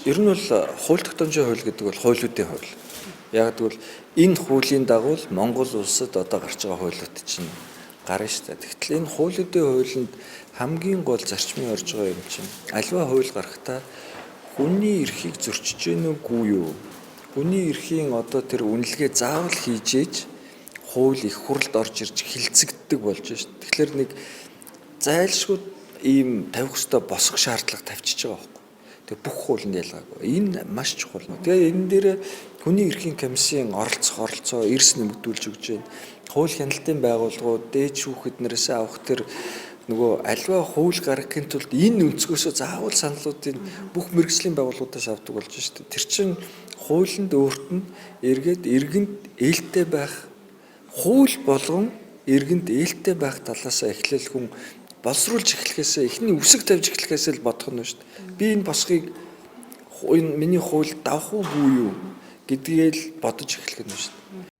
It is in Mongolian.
Ер нь бол хууль тогтоомжийн хууль гэдэг бол хуулиудын хууль. Яг гэвэл энэ хуулийн дагуу Монгол улсад одоо гарч байгаа хуулиуд чинь гарна шүү дээ. Тэгтэл энэ хуулиудын хуулинд хамгийн гол зарчмын орж байгаа юм чинь аливаа хууль гарахтаа хүний эрхийг зөрчиж гэнэ үгүй юу? Хүний эрхийн одоо тэр үнэлгээ заавал хийж ээж хууль их хурлд орж ирж хилцэгддэг болж шүү дээ. Тэгэхээр нэг зайлшгүй ийм тавих хөстө босох шаардлага тавьчихж байгаа байхгүй. Тэгээ бүх хуулинд ялгаагүй. Энэ маш чухал. Тэгээ энэ дээр хүний эрхийн комиссийн оролцоо эрс нэмэгдүүлж өгч байна. Хууль хяналтын байгууллагууд дээд шүүхэд нараас авах тэр нөгөө альва хууль гаргахын тулд энэ өнцгөөсөө заавал саналуудын бүх мэргэжлийн байгууллагуудаас авдаг болж шүү дээ. Тэр чинь хуулинд өөрт нь эргээд иргэнд ээлтэй байх хууль болгон иргэнд ээлтэй байх талаасаа эхлэл хүн боловсруулж эхлэхээс эхний үсэг тавьж эхлэхээс л бодох нь шүү дээ. Би энэ босхийг миний хууль давах уугүй юу гэдгийг л бодож эхлэх нь шүү дээ.